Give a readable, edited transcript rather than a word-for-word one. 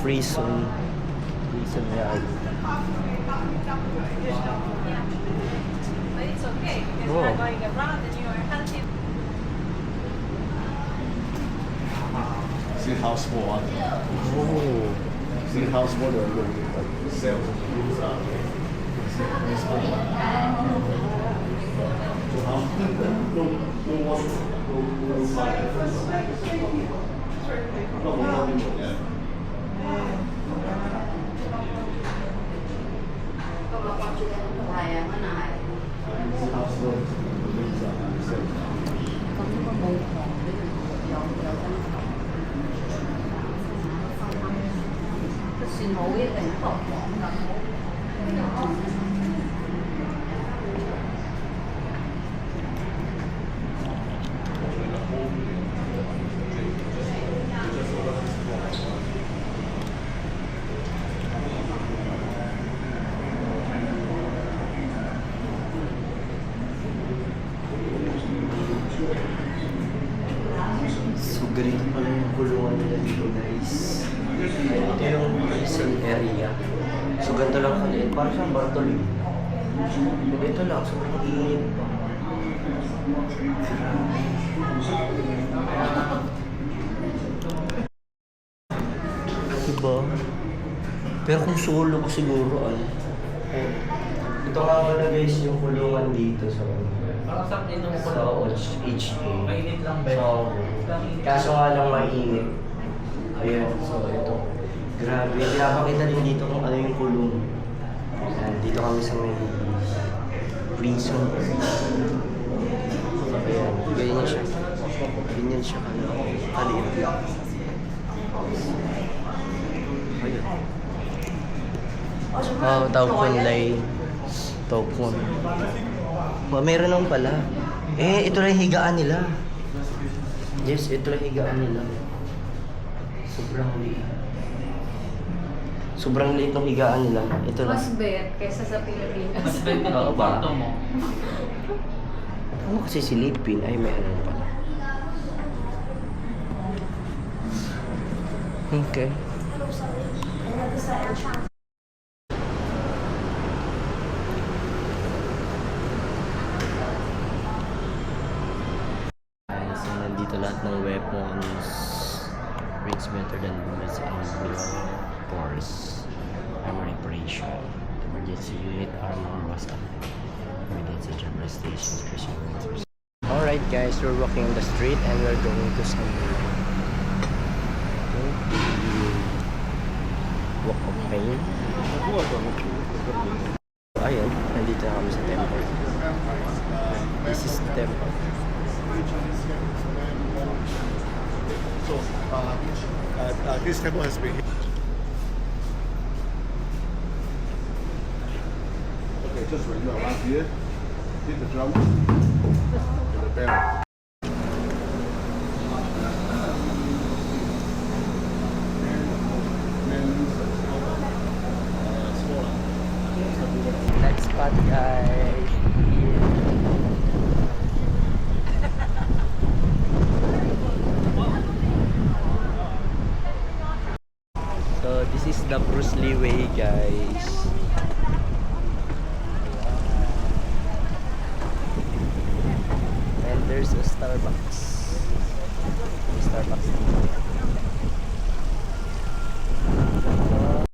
Prison Rally. But it's okay because Oh. you're going around and you are healthy. See how small Oh. See how small the cells are. Very small. So how no water, no fire. Yeah. See how small the leaves are, the cells are. So, ganito pala yung kulungan nila dito, guys. Ito yung prison area. So, ganito lang kaliit. Parang siyang Bartoli. Ito lang, sobrang init pa. Diba? Pero kung solo ko siguro, ano? Ito nga pala guys yung kulungan dito sa Parang sa akin nung sa HA. mainit lang ba? So, kaso nga lang mainit. Ayan, so ito. Grabe, pinapakita din dito kung ano yung kulong. Ayan, dito kami sa may prison. Ayan, ganyan siya. Ganyan siya. Kaliit. Ayan. Oh, tawag lay. Tawag. Meron naman pala. Ito lang higaan nila. Yes, ito lang higaan nila. Sobrang liit. Sobrang liit ng higaan nila. Ito lang. Mas bet kaysa sa Pilipinas. Mas bet ka Oo itong ba? kwarto mo. Ano kasi silipin? Ay, may ano pala. Okay. So, nandito lahat ng weapons. Rings better than bullets and force. Armor reparation. Emergency unit armor was up. Evidence at Jabra Station. Alright guys, we're walking on the street and we're going to some walk of pain. Ayun, nandito na kami sa temple. This is the temple. So, this temple has been here. Okay, just right now, right here, hit the drum, and the bell. Next spot guys. So this is the Bruce Lee way guys. And there's a Starbucks. Starbucks.